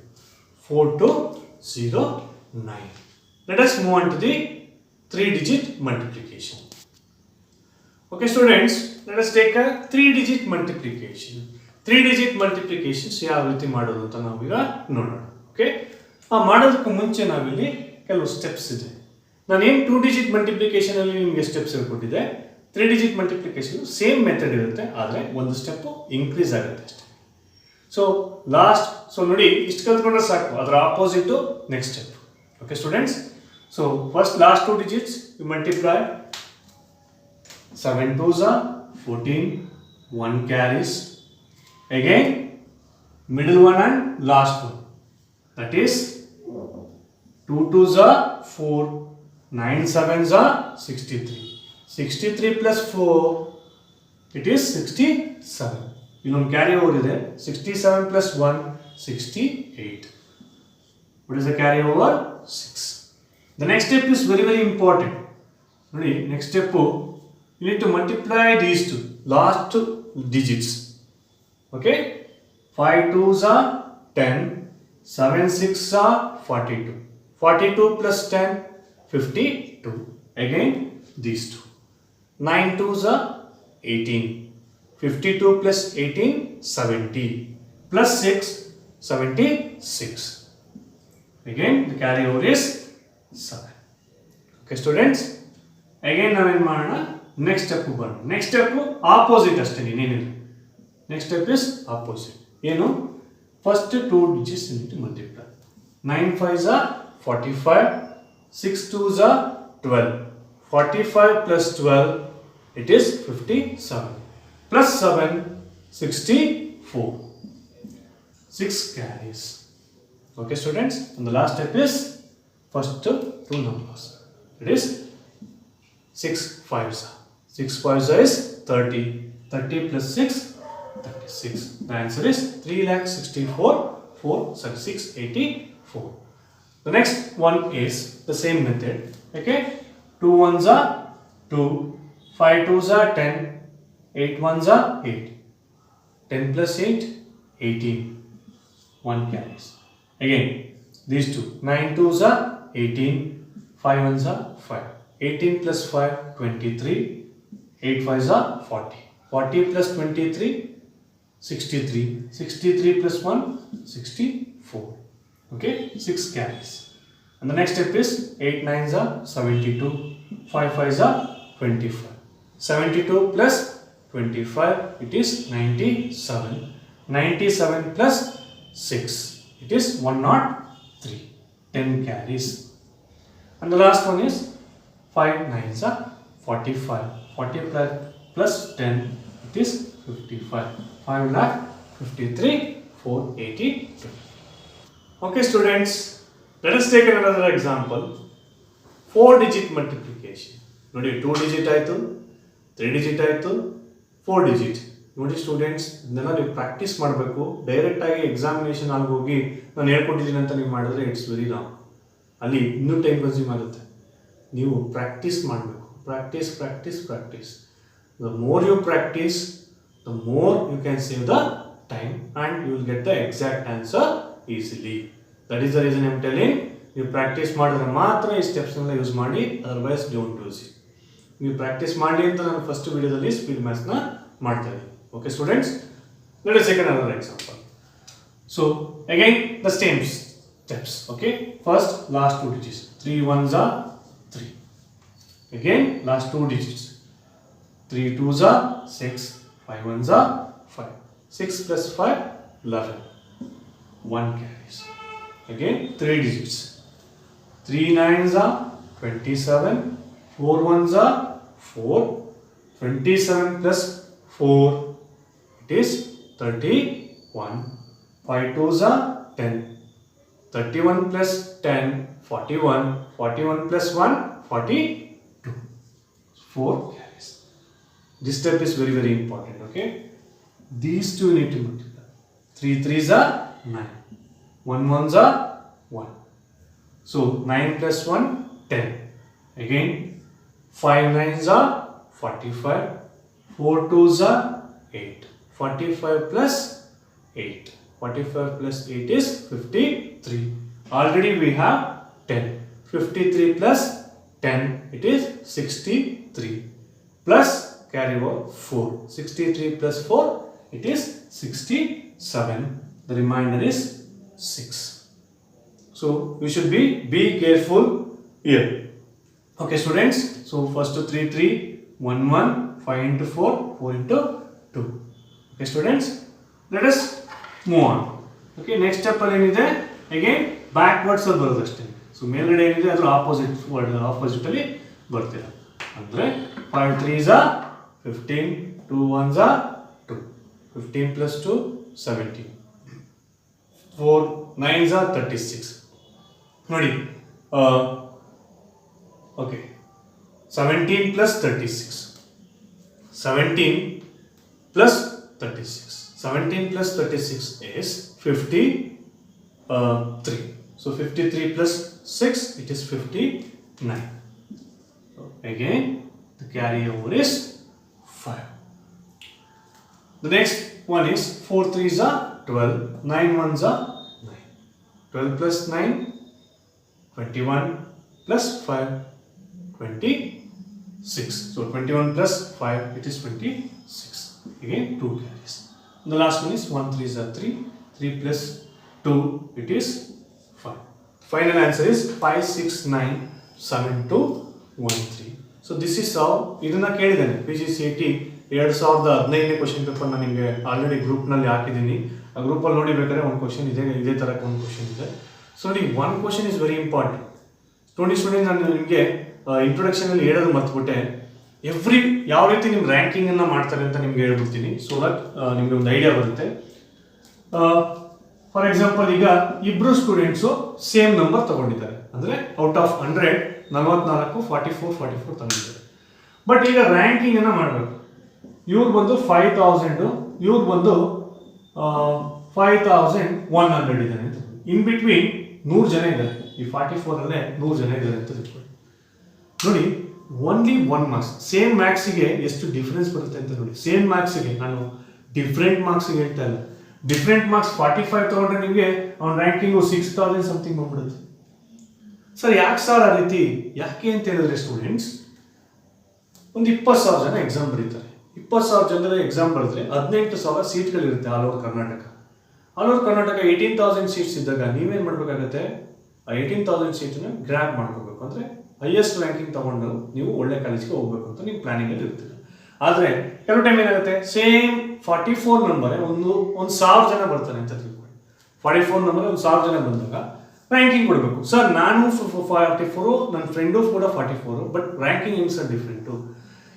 4209. Let us move on to the 3-digit multiplication. Okay students, let us take a 3-digit multiplication. 3-digit multiplications ಯಾವ ರೀತಿ ಮಾಡೋದು ಅಂತ ನಾವೀಗ ನೋಡೋಣ. Okay, ಮಾಡೋದಕ್ಕೆ ಮುಂಚೆ ನಾವಿಲ್ಲಿ ಕೆಲವು ಸ್ಟೆಪ್ಸ್ ಇದೆ. ನಾನೇನು 2-digit ಮಲ್ಟಿಪ್ಲಿಕೇಶನ್ ಅಲ್ಲಿ ನಿಮಗೆ ಸ್ಟೆಪ್ಸ್ ಹೇಳ್ಕೊಟ್ಟಿದ್ದೆ. 3-digit ಮಲ್ಟಿಪ್ಲಿಕೇಶನ್ ಸೇಮ್ ಮೆಥಡ್ ಇರುತ್ತೆ, ಆದರೆ ಒಂದು ಸ್ಟೆಪ್ ಇನ್ಕ್ರೀಸ್ ಆಗುತ್ತೆ ಅಷ್ಟೇ. ಸೊ ನೋಡಿ, ಇಷ್ಟು ಕಲ್ತ್ಕೊಂಡ್ರೆ ಸಾಕು, ಅದರ opposite next step. Okay students, so first last 2 digits you multiply. 7 2s are 14, 1 carries. Again middle one and last one, that is 2 2s are 4, 9 7s are 63. 63 plus 4, it is 67. Illondu carry over ide. 67 plus 1, 68. What is the carry over? 6. The next step is very very important. Nodi, next step you need to multiply these two last digits. Okay, 5 2s are 10, 7 6 are 42. 42 plus 10, 52. Again these two. 9 2s are 18. 52 plus 18, 70. Plus 6, 76. Again the carry over is 7. Okay students, again now in ಮಾಡೋಣ, next step ಬರೋಣ. next step opposite ಅಷ್ಟೇ, ಇನ್ನೇನಿಲ್ಲ. next step is opposite. ಏನು? first 2 digits you need to multiply. 9 5s are 45, 6 2s are 12. 45 plus 12, it is 57. Plus 7, 64. 6 carries. Okay students, and the last step is first 2 numbers. It is 6 5s. 6 5s is 30. 30 plus 6, 36. The answer is 3,64,684. The next one is the same method. Okay, 2 1s are 2, 5 2s are 10, 8 1s are 8. 10 plus 8, 18. 1 carries. Again these two. 9 2s are 18, 5 1s are 5. 18 plus 5, 23. 8 5s are 40. 40 plus 23, 63. 63 plus 1, 64. Okay, 6 carries. And the next step is 8 9s are 72. 5 5s are 25. 72 plus 25, it is 97. 97 plus 6, it is 103. 10 carries. And the last one is 5 9s are 45. 40 plus 10, it is 55. 5 lakh 53 482. Okay students, let us take another example. 4-digit multiplication. ನೋಡಿ, 2 digit ಆಯಿತು, 3 digit ಆಯಿತು, 4 digit. ನೋಡಿ students, ಇದನ್ನೆಲ್ಲ ನೀವು practice ಮಾಡಬೇಕು. ಡೈರೆಕ್ಟಾಗಿ examination ಆಗಿ ಹೋಗಿ ನಾನು ಹೇಳ್ಕೊಟ್ಟಿದ್ದೀನಿ ಅಂತ ನೀವು ಮಾಡಿದ್ರೆ ಇಟ್ಸ್ ವೆರಿ ರಾಂಗ್. ಅಲ್ಲಿ ಇನ್ನೂ ಟೈಮ್ ಕನ್ಸ್ಯೂಮ್ ಆಗುತ್ತೆ. ನೀವು ಪ್ರಾಕ್ಟೀಸ್ ಮಾಡಬೇಕು. Practice practice practice. The more you practise, the more you can save the time and you will get the exact answer easily. That is the reason I am telling you, practice ಮಾಡಿದ್ರೆ ಮಾತ್ರ ಈ steps ಎಲ್ಲ use ಮಾಡಿ, otherwise don't use it. ನೀವು practice ಮಾಡಿ ಅಂತ ನಾನು first ವಿಡಿಯೋದಲ್ಲಿ ಸ್ಪೀಡ್ ಮ್ಯಾಥ್ಸ್ನ ಮಾಡ್ತಾ ಇದ್ದೀನಿ. Okay students, let us take another example. So again the same steps. Okay, first last 2 digits. 3 1s are 3. Again last 2 digits. 3 2s are 6. 5 1s are 5. 6 plus 5, 11. 1 carries. Again 3 digits. 3 9s are 27. 4 1s are 4. 27 plus 4, it is 39. 1, 5 2s are 10, 31 plus 10, 41, 41 plus 1, 42, 4 carries. This step is very very important, okay? These two need to multiply. 3 3s are 9, 1 1s are 1. So 9 plus 1, 10. Again 5 9s are 45, 4 2s are 8, 45 plus 8, 45 plus 8 is 53. Already we have 10, 53 plus 10 it is 63 plus carry over 4, 63 plus 4 it is 67, the remainder is 6. So you should be careful here. Okay students, so first 3 3, 1 1, 5 into 4, 4 into 2. Okay students, let us move on. Okay, next step ಅಲ್ಲಿ ಏನಿದೆ, again backwards ಅಲ್ಲಿ ಬರೋದು ಅಷ್ಟೇ. So ಮೇಲ್ಗಡೆ ಏನಿದೆ ಅದರ opposite ಅಲ್ಲಿ ಬರ್ತೀರ. ಅಂದ್ರೆ 5 3s are 15, 2 1s are 2, 15 plus 2 17, 4 9s are 36. ನೋಡಿ okay, 17 plus 36, 17 plus 36, 17 plus 36 is 53. So 53 plus 6 it is 59. So again the carryover is 5. The next one is 4 3s are 12, 9 1s are 9, 12 plus 9, 21 plus 5, 26. So 21 plus 5 it is 26. Again 2 carries. The last one is 1 3s are 3, 3 plus 2 it is 5. Final answer is 5 6 9 7 2 1 3. So this is how ಇದನ್ನ ಕೇಳಿದ್ದೇನೆ PGCET 2015ನೇ question paper ನಾನು ನಿಮಗೆ already ಗ್ರೂಪ್ನಲ್ಲಿ ಹಾಕಿದ್ದೀನಿ. ಆ ಗ್ರೂಪಲ್ಲಿ ನೋಡಿ ಬೇಕಾದ್ರೆ ಒಂದು ಕ್ವೆಶ್ಚನ್ ಇದೇ ಥರ ಒಂದು ಕ್ವೆಶ್ಚನ್ ಇದೆ. ಸೊ ನೋಡಿ one question is very important. ನೋಡಿ ಸ್ಟೂಡೆಂಟ್, ನಾನು ನಿಮಗೆ ಇಂಟ್ರೊಡಕ್ಷನಲ್ಲಿ ಹೇಳೋದು ಮರ್ತುಬಿಟ್ಟೆ. ಯಾವ ರೀತಿ ನಿಮ್ಮ ರ್ಯಾಂಕಿಂಗನ್ನು ಮಾಡ್ತಾರೆ ಅಂತ ನಿಮ್ಗೆ ಹೇಳ್ಬಿಡ್ತೀನಿ, ಸೊ ದಟ್ ನಿಮಗೆ ಒಂದು ಐಡಿಯಾ ಬರುತ್ತೆ. ಫಾರ್ ಎಕ್ಸಾಂಪಲ್, ಈಗ ಇಬ್ಬರು ಸ್ಟೂಡೆಂಟ್ಸು ಸೇಮ್ ನಂಬರ್ ತಗೊಂಡಿದ್ದಾರೆ, ಅಂದರೆ ಔಟ್ ಆಫ್ 100 44 44 ತಗೊಂಡಿದ್ದಾರೆ. ಬಟ್ ಈಗ ರ್ಯಾಂಕಿಂಗನ್ನು ಮಾಡಬೇಕು. ಇವ್ರು ಬಂದು 5000, ಇವ್ರು ಬಂದು 5100 ಇದ್ದಾರೆ ಅಂತ. ಇನ್ ಬಿಟ್ವೀನ್ 100 ಜನ ಇದ್ದಾರೆ. ಈ 44 100 ಜನ ಇದ್ದಾರೆ ಅಂತ ತಿಳ್ಕೊಳ್ಳಿ. ನೋಡಿ, ಓನ್ಲಿ 1 ಮಾರ್ಕ್ಸ್, ಸೇಮ್ ಮ್ಯಾಕ್ಸಿಗೆ ಎಷ್ಟು ಡಿಫ್ರೆನ್ಸ್ ಬರುತ್ತೆ ಅಂತ ನೋಡಿ. ಸೇಮ್ ಮ್ಯಾಕ್ಸಿಗೆ, ನಾನು ಡಿಫ್ರೆಂಟ್ ಮಾರ್ಕ್ಸಿಗೆ ಹೇಳ್ತಾ ಇಲ್ಲ. ಡಿಫ್ರೆಂಟ್ ಮಾರ್ಕ್ಸ್ 45 ತಗೊಂಡ್ರೆ ನಿಮಗೆ ಅವ್ನ ರ್ಯಾಂಕಿಂಗು 6000 ಸಮಥಿಂಗ್ ಬಂದ್ಬಿಡುತ್ತೆ. ಸರ್ ಯಾಕೆ ಸರ್ ಆ ರೀತಿ? ಯಾಕೆ ಅಂತ ಹೇಳಿದ್ರೆ ಸ್ಟೂಡೆಂಟ್ಸ್, ಒಂದು 20,000 ಜನ ಎಕ್ಸಾಮ್ ಬರೀತಾರೆ. 20,000 ಜನರ ಎಕ್ಸಾಮ್ ಬರೆದ್ರೆ 18,000 ಸೀಟ್ಗಳಿರುತ್ತೆ all over Karnataka. All over Karnataka 18,000 seats ಇದ್ದಾಗ ನೀವೇನು ಮಾಡಬೇಕಾಗತ್ತೆ? ಆ 18,000 ಸೀಟನ್ನ ಗ್ರ್ಯಾಬ್ ಮಾಡ್ಕೋಬೇಕು. ಅಂದರೆ ಹೈಯೆಸ್ಟ್ ರ್ಯಾಂಕಿಂಗ್ ತಗೊಂಡು ನೀವು ಒಳ್ಳೆ ಕಾಲೇಜ್ಗೆ ಹೋಗ್ಬೇಕು ಅಂತ ನೀವು ಪ್ಲಾನಿಂಗಲ್ಲಿ ಇರ್ತೀರ. ಆದರೆ ಕೆಲವು ಟೈಮ್ ಏನಾಗುತ್ತೆ, ಸೇಮ್ 44 ನಂಬರೇ ಒಂದು 1000 ಜನ ಬರ್ತಾರೆ ಅಂತ ತಿಳ್ಕೊಳ್ಳಿ. 44 ನಂಬರೇ 1000 ಜನ ಬಂದಾಗ ರ್ಯಾಂಕಿಂಗ್ ಕೊಡಬೇಕು. ಸರ್ ನಾನು 44, ನನ್ನ ಫ್ರೆಂಡು ಕೂಡ 44, ಬಟ್ ರ್ಯಾಂಕಿಂಗ್ ಏನು ಸರ್ ಡಿಫ್ರೆಂಟು?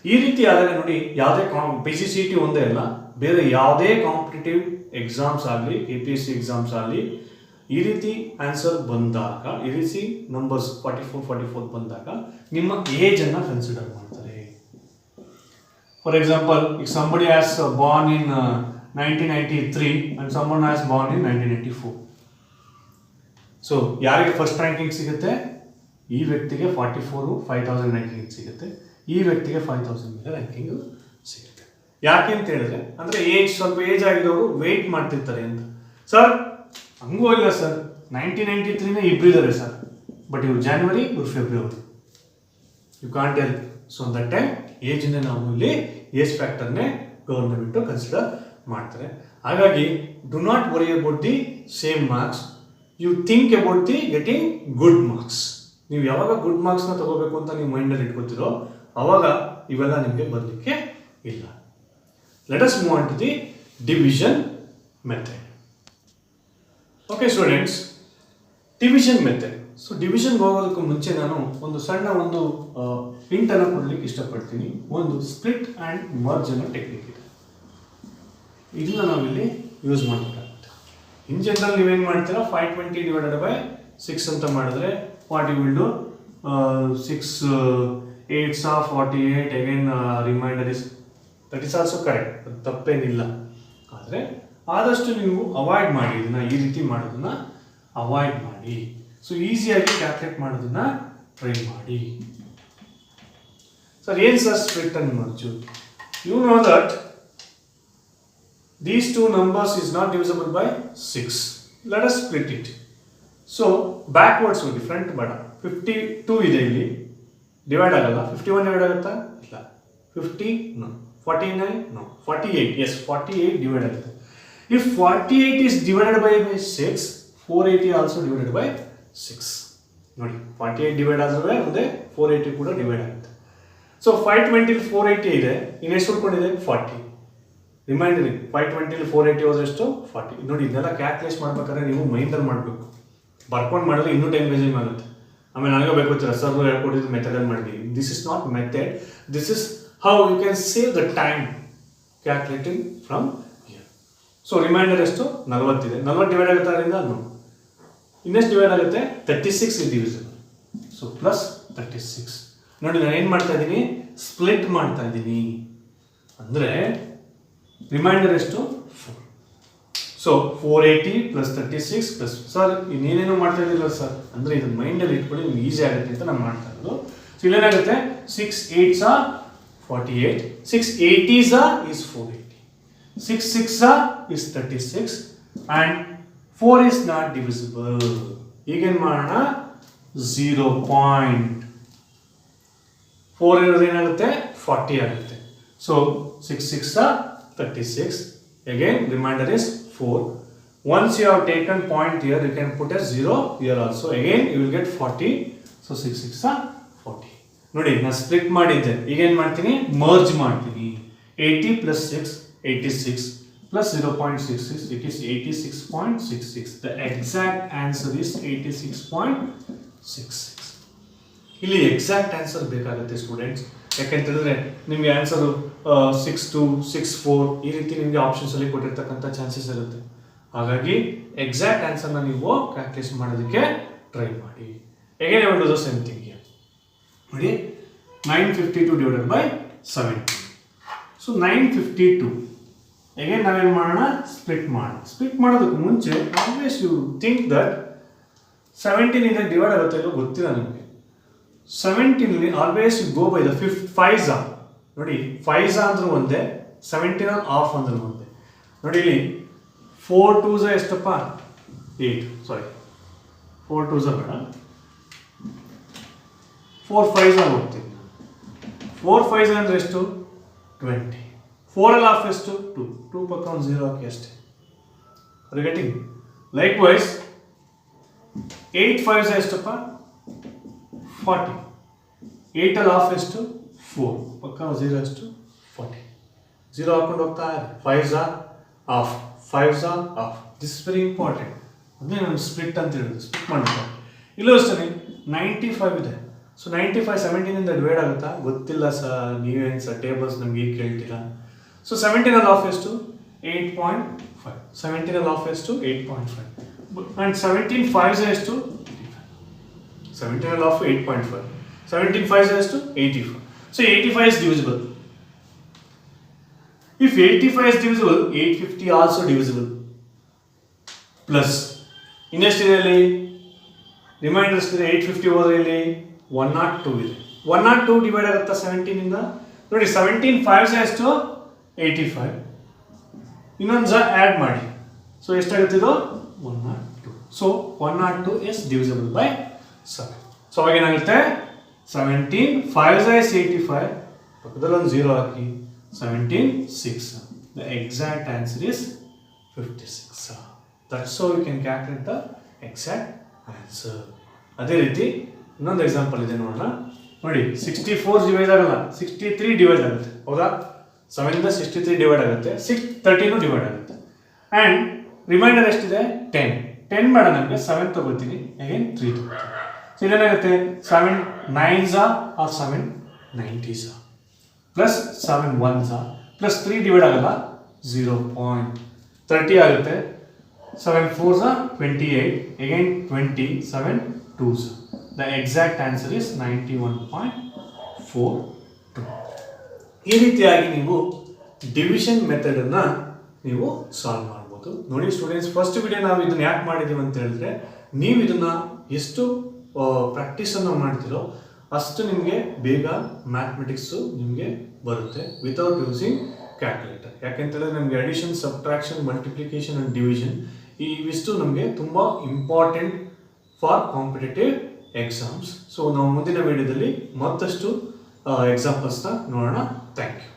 ಈ ರೀತಿ ಆದಾಗ ನೋಡಿ, ಯಾವುದೇ PGCET ಒಂದೇ ಅಲ್ಲ, ಬೇರೆ ಯಾವುದೇ ಕಾಂಪಿಟೇಟಿವ್ ಎಕ್ಸಾಮ್ಸ್ ಆಗಲಿ, APSC ಎಕ್ಸಾಮ್ಸ್ ಆಗಲಿ, ಈ ರೀತಿ ಆನ್ಸರ್ ಬಂದಾಗ, ಈ ರೀತಿ ನಂಬರ್ಸ್ 44 ಬಂದಾಗ ನಿಮ್ಮ ಏಜನ್ನು ಕನ್ಸಿಡರ್ ಮಾಡ್ತಾರೆ. ಫಾರ್ ಎಕ್ಸಾಂಪಲ್, ಈಗ somebody has born in 1993 and someone has born in 1984. So ಯಾರಿಗೆ ಫಸ್ಟ್ ರ್ಯಾಂಕಿಂಗ್ ಸಿಗುತ್ತೆ? ಈ ವ್ಯಕ್ತಿಗೆ 44 5000 ರ್ಯಾಂಕಿಂಗ್ ಸಿಗುತ್ತೆ, ಈ ವ್ಯಕ್ತಿಗೆ 5000 ಮೇಲೆ ರ್ಯಾಂಕಿಂಗ್ ಸಿಗುತ್ತೆ. ಯಾಕೆ ಅಂತ ಹೇಳಿದ್ರೆ, ಅಂದರೆ ಸ್ವಲ್ಪ ಏಜ್ ಆಗಿರೋರು ವೆಯ್ಟ್ ಮಾಡ್ತಿರ್ತಾರೆ ಅಂತ. ಸರ್ ಹಂಗೂ ಇಲ್ಲ ಸರ್, 1993 ಇಬ್ಬರಿದ್ದಾರೆ ಸರ್, ಬಟ್ ಇವ್ರು ಜಾನ್ವರಿ, ಇವ್ರು February, you can't tell. So that time ಏಜ್ನೇ ನಾವು ಇಲ್ಲಿ ಏಜ್ ಫ್ಯಾಕ್ಟರ್ನೇ ಗೌರ್ಮೆಂಟು ಕನ್ಸಿಡರ್ ಮಾಡ್ತಾರೆ. ಹಾಗಾಗಿ do not worry about the same marks, you think about the getting good marks. ನೀವು ಯಾವಾಗ ಗುಡ್ ಮಾರ್ಕ್ಸ್ನ ತಗೋಬೇಕು ಅಂತ ನೀವು ಮೈಂಡಲ್ಲಿ ಇಟ್ಕೊತೀರೋ ಅವಾಗ ಇವೆಲ್ಲ ನಿಮಗೆ ಬರಲಿಕ್ಕೆ ಇಲ್ಲ. Let us move on to the division method. Okay students, division method. So ಡಿವಿಷನ್ಗೆ ಹೋಗೋದಕ್ಕೂ ಮುಂಚೆ ನಾನು ಒಂದು ಸಣ್ಣ ಹಿಂಟನ್ನು ಕೊಡಲಿಕ್ಕೆ ಇಷ್ಟಪಡ್ತೀನಿ. ಒಂದು ಸ್ಪ್ಲಿಟ್ ಆ್ಯಂಡ್ ಮರ್ಜ್ ಅನ್ನೋ ಟೆಕ್ನಿಕ್ ಇದೆ, ಇದನ್ನ ನಾವಿಲ್ಲಿ ಯೂಸ್ ಮಾಡಬೇಕಾಗ್ತದೆ. ಇನ್ ಜನರಲ್ ನೀವೇನು ಮಾಡ್ತೀರಾ 520 ಡಿವೈಡೆಡ್ ಬೈ 6 ಅಂತ ಮಾಡಿದ್ರೆ what you will do 6 8s are 48 again remainder is that is also correct, ತಪ್ಪೇನಿಲ್ಲ. ಆದರೆ ಆದಷ್ಟು ನೀವು ಅವಾಯ್ಡ್ ಮಾಡಿ, ಇದನ್ನ ಈ ರೀತಿ ಮಾಡೋದನ್ನ ಅವಾಯ್ಡ್ ಮಾಡಿ. ಸೊ ಈಸಿಯಾಗಿ ಕ್ಯಾಲ್ಕುಲೇಟ್ ಮಾಡೋದನ್ನ ಟ್ರೈ ಮಾಡಿ. ಸರ್ ಏನು sir split and merge? You know that these two numbers is not divisible by 6. Let us split it. So backwards ಹೋಗಿ, ಫ್ರಂಟ್ ಬೇಡ. 52 ಇದೆ ಇಲ್ಲಿ, ಡಿವೈಡ್ ಆಗಲ್ಲ. 51 ಡಿವೈಡ್ ಆಗುತ್ತಾ? ಇಲ್ಲ. 50 ನೋ. 49 ನೋ. 48 yes 48 ಡಿವೈಡ್ ಆಗುತ್ತೆ. If 48 is divided by 6, 480 also divided by 6. ನೋಡಿ 48 divide ಆದ್ರೆ ಮುಂದೆ 480 ಕೂಡ ಡಿವೈಡ್ ಆಗುತ್ತೆ. ಸೊ 520 480 ಇದೆ, ಇನ್ನು ಎಷ್ಟು ಉಳ್ಕೊಂಡಿದೆ? 40. ರಿಮೈಂಡರ್ 520 480 ಹೋದ್ರೆ ಎಷ್ಟು? 40. ನೋಡಿ ಇದೆಲ್ಲ ಕ್ಯಾಲ್ಕುಲೇಟ್ ಮಾಡ್ಬೇಕಾದ್ರೆ ನೀವು ಮೈಂಡಲ್ಲಿ ಮಾಡಬೇಕು. ಬರ್ಕೊಂಡು ಮಾಡಿದ್ರೆ ಇನ್ನೂ ಟೈಮ್ ವೇಸ್ಟ್ ಆಗುತ್ತೆ. ಆಮೇಲೆ ನನಗೆ ಬೇಕು ಸರ್ ಹೇಳ್ಕೊಟ್ಟಿದ್ದು ಮೆಥಡಲ್ಲಿ ಮಾಡಿದ್ದೀವಿ. This is not method, this is how you can save the time calculating from here. So remainder ಎಷ್ಟು? 40 ಇದೆ. 40 ಡಿವೈಡ್ ಆಗುತ್ತೆ ಅದರಿಂದ ಇನ್ನೆಷ್ಟು ಡಿವೈಡ್ ಆಗುತ್ತೆ? 36 is divisible. So plus 36. ನೋಡಿ ನಾನು ಏನು ಮಾಡ್ತಾ ಇದ್ದೀನಿ? ಸ್ಪ್ಲಿಟ್ ಮಾಡ್ತಾ ಇದ್ದೀನಿ. ಅಂದರೆ ರಿಮೈಂಡರ್ ಎಷ್ಟು? 4. ಸೊ 480 ಪ್ಲಸ್ 36 ಪ್ಲಸ್ ಸರ್ ಇನ್ನೇನೇನೋ ಮಾಡ್ತಾ ಇದ್ದಿಲ್ಲ ಸರ್ ಅಂದರೆ ಇದನ್ನ ಮೈಂಡಲ್ಲಿ ಇಟ್ಕೊಳ್ಳಿ, ನಿಮ್ಗೆ ಈಸಿ ಆಗುತ್ತೆ ಅಂತ ನಾನು ಮಾಡ್ತಾ ಇರೋದು. So ಇಲ್ಲೇನಾಗುತ್ತೆ? 6 8s are 48, 6 80s is 480, 6 6 is 36 and 4 is not divisible. ಈಗೇನು ಮಾಡೋಣ? 0.4 ಇರೋದು ಏನಾಗುತ್ತೆ? 40 ಆಗುತ್ತೆ. So 6 6 36. Again remainder is 4. Once you have taken point here, you can put a 0 here also. Again you will get 40. So 6 6 40. ನೋಡಿ ನಾನು split ಮಾಡಿದ್ದೆ. ಈಗ ಏನು ಮಾಡ್ತೀನಿ? ಮರ್ಜ್ ಮಾಡ್ತೀನಿ. 80 plus 6 86 plus 0.66 it is 86.66. The exact answer is 86.66. ಇಲ್ಲಿ exact answer ಬೇಕಾಗುತ್ತೆ students. ಯಾಕೆಂತಂದರೆ ನಿಮಗೆ ಆನ್ಸರು 62 64 ಈ ರೀತಿ ನಿಮಗೆ ಆಪ್ಷನ್ಸಲ್ಲಿ ಕೊಟ್ಟಿರ್ತಕ್ಕಂಥ ಚಾನ್ಸಸ್ ಇರುತ್ತೆ. ಹಾಗಾಗಿ ಎಕ್ಸಾಕ್ಟ್ ಆನ್ಸರ್ನ ನೀವು ಕ್ಯಾಲ್ಕುಲೇಷನ್ ಮಾಡೋದಕ್ಕೆ ಟ್ರೈ ಮಾಡಿ. ಹೇಗೆ ಮಾಡೋದು? ಸೇಮ್ ಥಿಂಗ್ ನೋಡಿ 952 ಡಿವೈಡೆಡ್ ಬೈ 70. ಸೊ 952 ಹೇಗೆ ನಾವೇನು ಮಾಡೋಣ? ಸ್ಪ್ಲಿಟ್ ಮಾಡೋಣ. ಸ್ಪ್ಲಿಟ್ ಮಾಡೋದಕ್ಕೆ ಮುಂಚೆ ಆಲ್ವೇಸ್ ಯು ಥಿಂಕ್ ದಟ್ 17 ಇಂದ ಡಿವೈಡ್ ಆಗುತ್ತೆ ಇಲ್ಲೋ ಗೊತ್ತಿಲ್ಲ ನಿಮಗೆ. 17 always you go by the 5s. ನೋಡಿ 5s ಅಂದ್ರೂ ಒಂದೇ, 17 ಆಫ್ ಅಂದ್ರೂ ಒಂದೇ. ನೋಡಿ ಇಲ್ಲಿ 4 2s ಎಷ್ಟಪ್ಪ? 8. ಸಾರಿ 4 2s ಬೇಡ, 4 5s ಹೋಗ್ತೀನಿ. 4 5s ಅಂದ್ರೆ ಎಷ್ಟು? 20. 4 ಆಫ್ ಎಷ್ಟು? 2. 2 ಪಕ್ಕ ಒಂದು 0 ಹಾಕಿ ಅಷ್ಟೇ. Are you getting? Likewise 8 5s ಎಷ್ಟಪ್ಪ? 40. 8 ಆಫ್ ಎಷ್ಟು? 4 ಪಕ್ಕ 0 ಎಷ್ಟು? 40. 0 ಹಾಕೊಂಡು ಹೋಗ್ತಾ ಇದೆ. 5s of, 5s of. This is very important. ಅದೇ ನಾನು ಸ್ಪ್ಲಿಟ್ ಅಂತ ಹೇಳಿದ್ರು, ಸ್ಪ್ಲಿಟ್ ಮಾಡ್ತಾರೆ. ಇಲ್ಲೂ ಅಷ್ಟೇ 95 ಇದೆ. ಸೊ 95 17 ಇಂದ ಡಿವೈಡ್ ಆಗುತ್ತಾ? ಗೊತ್ತಿಲ್ಲ ಸರ್, ನೀವೇನು ಸರ್ ಟೇಬಲ್ಸ್ ನಮ್ಗೆ ಈಗ ಕೇಳ್ತೀರಾ. ಸೊ 17 ಆಫ್ ಎಷ್ಟು? 8.5. 17 ಆಫ್ ಎಷ್ಟು? 8.5. ಆ್ಯಂಡ್ 17 5s ಎಷ್ಟು? 17 ಆಫ್ 8.5. 17 5s ಎಷ್ಟು? 85. So 85 is divisible. If 85 is divisible, 850 also divisible. Plus ಇನ್ನೆಷ್ಟಿದೆ ಅಲ್ಲಿ? ರಿಮೈಂಡರ್ಸ್ ಇದೆ 850 ಹೋದ್ರೆ ಇಲ್ಲಿ 102 ಇದೆ. 102 ಡಿವೈಡ್ ಆಗುತ್ತಾ 17 ಇಂದ? ನೋಡಿ 17 5s ಎಷ್ಟು? 85. ಇನ್ನೊಂದು ಆ್ಯಡ್ ಮಾಡಿ. ಸೊ ಎಷ್ಟಾಗುತ್ತೆ ಇದು? 102. So 102 is divisible by 7. So ಅವಾಗ ಏನಾಗುತ್ತೆ? 17 5s is 85. ಪಕ್ಕದಲ್ಲಿ ಒಂದು 0 ಹಾಕಿ 17 6. The exact answer is 56. That's how you can calculate the exact answer. ಅದೇ ರೀತಿ ಇನ್ನೊಂದು ಎಕ್ಸಾಂಪಲ್ ಇದೆ ನೋಡೋಣ. ನೋಡಿ 64 ಡಿವೈಡ್ ಆಗಲ್ಲ, 63 ಡಿವೈಡ್ ಆಗುತ್ತೆ. ಹೌದಾ? 7 ಇಂದ 63 ಡಿವೈಡ್ ಆಗುತ್ತೆ, 13 ಡಿವೈಡ್ ಆಗುತ್ತೆ. ಆ್ಯಂಡ್ ರಿಮೈಂಡರ್ ಎಷ್ಟಿದೆ? 10. 10 ಬೇಡ ನನಗೆ, 7 ತಗೋತೀನಿ. ಅಗೇನ್ 3 ತಗೋತೀನಿ. ಸೊ ಇಲ್ಲೇನಾಗುತ್ತೆ? 7 9s or 7 90s plus 7 1s plus 3 divide ಆಗಲ್ಲ, 0.30 ಆಗುತ್ತೆ. 7 4s are 28. Again 20. 7 2s. The exact answer is 91.42. ಈ ರೀತಿಯಾಗಿ ನೀವು ಡಿವಿಷನ್ ಮೆಥಡ್ ಅನ್ನ ನೀವು ಸಾಲ್ವ್ ಮಾಡ್ಬೋದು. ನೋಡಿ ಸ್ಟೂಡೆಂಟ್ಸ್, ಫಸ್ಟ್ ವಿಡಿಯೋ ನಾವು ಇದನ್ನ ಯಾಕೆ ಮಾಡಿದೀವಿ ಅಂತ ಹೇಳಿದ್ರೆ, ನೀವು ಇದನ್ನ ಎಷ್ಟು ಪ್ರಾಕ್ಟೀಸ್ ಅನ್ನು ಮಾಡ್ತೀರೋ ಅಷ್ಟು ನಿಮಗೆ ಬೇಗ ಮ್ಯಾಥಮೆಟಿಕ್ಸ್ ನಿಮಗೆ ಬರುತ್ತೆ ವಿತೌಟ್ ಯೂಸಿಂಗ್ ಕ್ಯಾಲ್ಕುಲೇಟರ್. ಯಾಕೆಂತಂದ್ರೆ ನಮಗೆ addition, subtraction, multiplication and division ಇವಿಷ್ಟು ನಮಗೆ ತುಂಬಾ important for competitive exams. So ನಾವು ಮುಂದಿನ ವಿಡಿಯೋದಲ್ಲಿ ಮತ್ತಷ್ಟು ಎಕ್ಸಾಂಪಲ್ಸ್ನ ನೋಡೋಣ. Thank you.